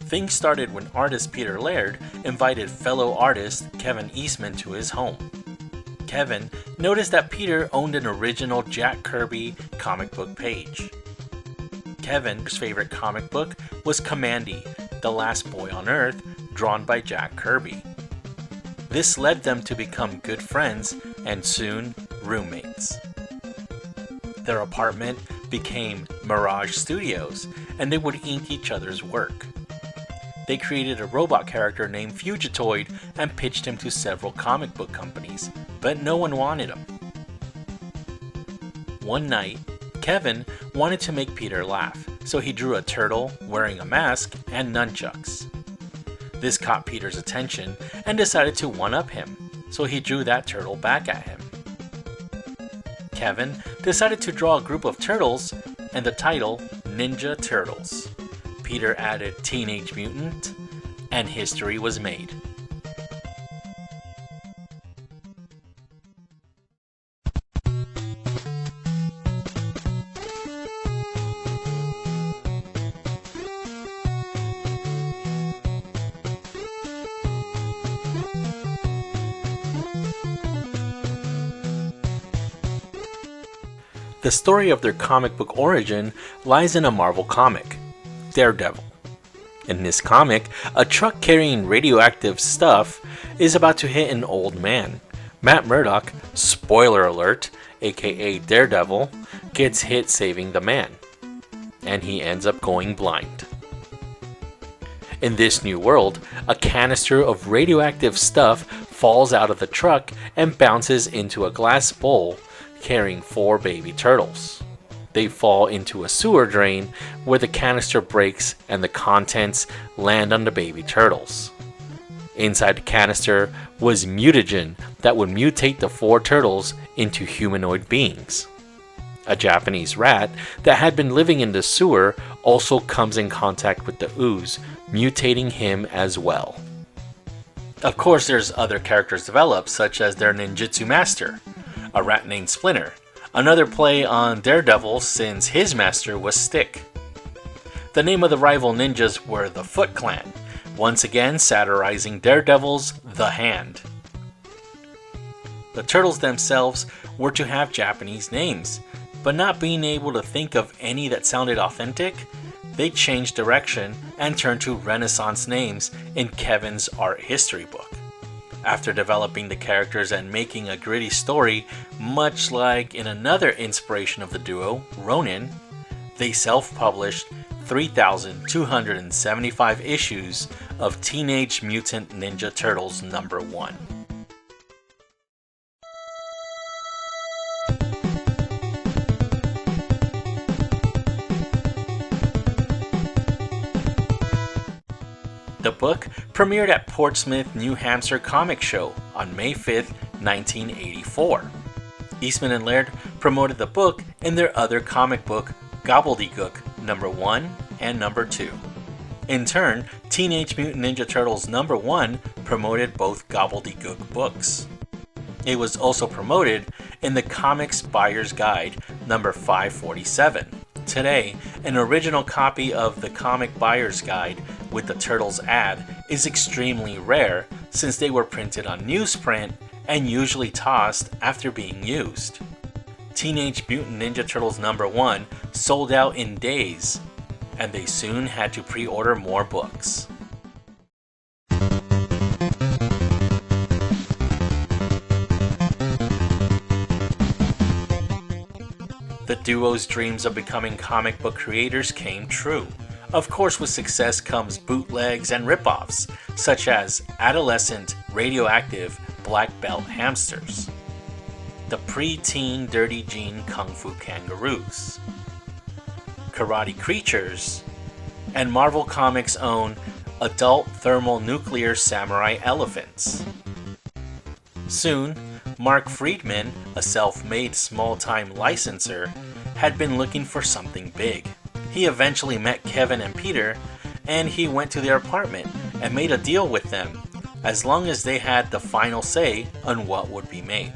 Things started when artist Peter Laird invited fellow artist Kevin Eastman to his home. Kevin noticed that Peter owned an original Jack Kirby comic book page. Kevin's favorite comic book was Commandy, The Last Boy on Earth, drawn by Jack Kirby. This led them to become good friends and soon roommates. Their apartment became Mirage Studios, and they would ink each other's work. They created a robot character named Fugitoid and pitched him to several comic book companies, but no one wanted him. One night, Kevin wanted to make Peter laugh, so he drew a turtle wearing a mask and nunchucks. This caught Peter's attention and decided to one-up him, so he drew that turtle back at him. Kevin decided to draw a group of turtles and the title Ninja Turtles. Peter added Teenage Mutant, and history was made. The story of their comic book origin lies in a Marvel comic, Daredevil. In this comic, a truck carrying radioactive stuff is about to hit an old man. Matt Murdock, spoiler alert, aka Daredevil, gets hit saving the man, and he ends up going blind. In this new world, a canister of radioactive stuff falls out of the truck and bounces into a glass bowl carrying 4 baby turtles. They fall into a sewer drain where the canister breaks and the contents land on the baby turtles. Inside the canister was mutagen that would mutate the 4 turtles into humanoid beings. A Japanese rat that had been living in the sewer also comes in contact with the ooze, mutating him as well. Of course, there's other characters developed, such as their ninjutsu master, a rat named Splinter, another play on Daredevil since his master was Stick. The name of the rival ninjas were the Foot Clan, once again satirizing Daredevil's The Hand. The turtles themselves were to have Japanese names, but not being able to think of any that sounded authentic, they changed direction and turned to Renaissance names in Kevin's art history book. After developing the characters and making a gritty story, much like in another inspiration of the duo, Ronin, they self-published 3,275 issues of Teenage Mutant Ninja Turtles #1. The book premiered at Portsmouth, New Hampshire Comic Show on May 5, 1984. Eastman and Laird promoted the book in their other comic book, Gobbledygook #1 and #2. In turn, Teenage Mutant Ninja Turtles #1 promoted both Gobbledygook books. It was also promoted in the Comics Buyer's Guide #547. Today, an original copy of the Comic Buyer's Guide with the Turtles ad is extremely rare since they were printed on newsprint and usually tossed after being used. Teenage Mutant Ninja Turtles #1 sold out in days, and they soon had to pre-order more books. The duo's dreams of becoming comic book creators came true. Of course, with success comes bootlegs and ripoffs, such as adolescent, radioactive, black belt hamsters, the pre-teen Dirty Jean Kung Fu Kangaroos, Karate Creatures, and Marvel Comics' own adult thermonuclear samurai elephants. Soon, Mark Friedman, a self-made small-time licenser, had been looking for something big. He eventually met Kevin and Peter, and he went to their apartment and made a deal with them, as long as they had the final say on what would be made.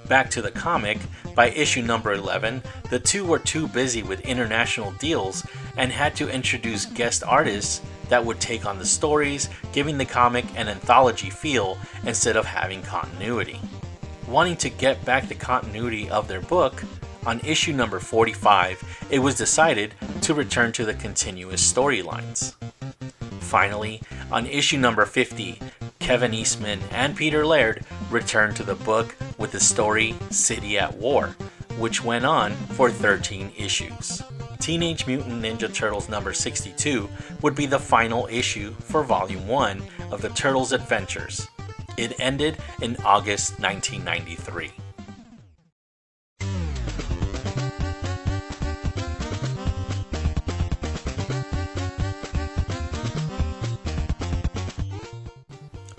Back to the comic, by issue number 11, the two were too busy with international deals and had to introduce guest artists that would take on the stories, giving the comic an anthology feel instead of having continuity. Wanting to get back the continuity of their book, on issue number 45, it was decided to return to the continuous storylines. Finally, on issue number 50, Kevin Eastman and Peter Laird returned to the book with the story City at War, which went on for 13 issues. Teenage Mutant Ninja Turtles number 62 would be the final issue for Volume 1 of the Turtles' Adventures. It ended in August 1993.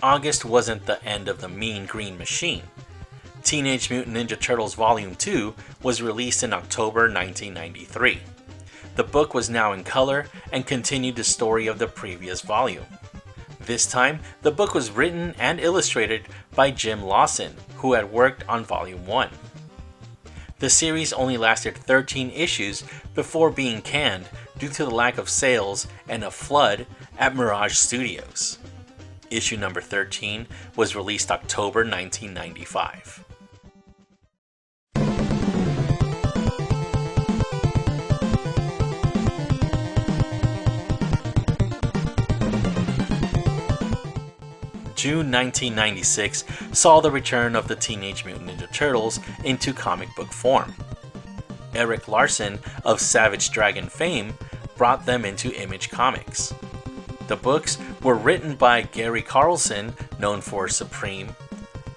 August wasn't the end of the Mean Green Machine. Teenage Mutant Ninja Turtles Volume 2 was released in October 1993. The book was now in color and continued the story of the previous volume. This time, the book was written and illustrated by Jim Lawson, who had worked on Volume 1. The series only lasted 13 issues before being canned due to the lack of sales and a flood at Mirage Studios. Issue number 13 was released October 1995. June 1996 saw the return of the Teenage Mutant Ninja Turtles into comic book form. Eric Larson of Savage Dragon fame brought them into Image Comics. The books were written by Gary Carlson, known for Supreme,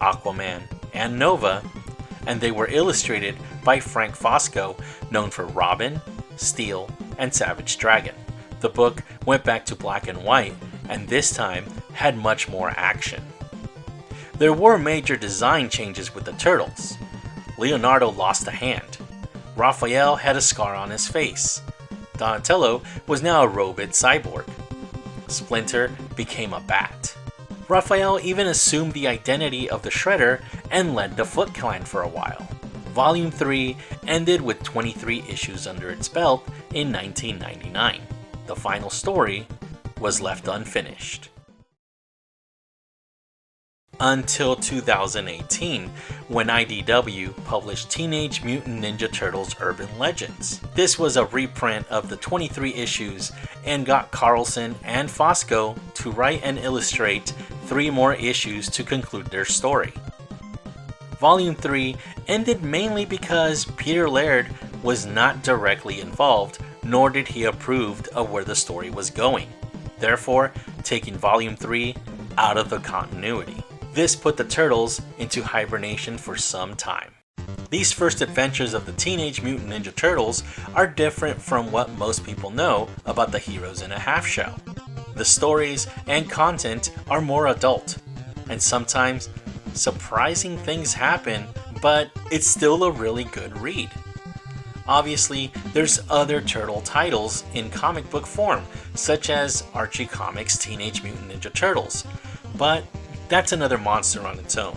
Aquaman, and Nova, and they were illustrated by Frank Fosco, known for Robin, Steel, and Savage Dragon. The book went back to black and white, and this time had much more action. There were major design changes with the Turtles. Leonardo lost a hand. Raphael had a scar on his face. Donatello was now a robot cyborg. Splinter became a bat. Raphael even assumed the identity of the Shredder and led the Foot Clan for a while. Volume 3 ended with 23 issues under its belt in 1999. The final story was left unfinished. Until 2018, when IDW published Teenage Mutant Ninja Turtles Urban Legends. This was a reprint of the 23 issues and got Carlson and Fosco to write and illustrate 3 more issues to conclude their story. Volume 3 ended mainly because Peter Laird was not directly involved, nor did he approve of where the story was going, therefore taking Volume 3 out of the continuity. This put the Turtles into hibernation for some time. These first adventures of the Teenage Mutant Ninja Turtles are different from what most people know about the Heroes in a Half Shell. The stories and content are more adult, and sometimes surprising things happen, but it's still a really good read. Obviously, there's other Turtle titles in comic book form, such as Archie Comics' Teenage Mutant Ninja Turtles, but that's another monster on its own.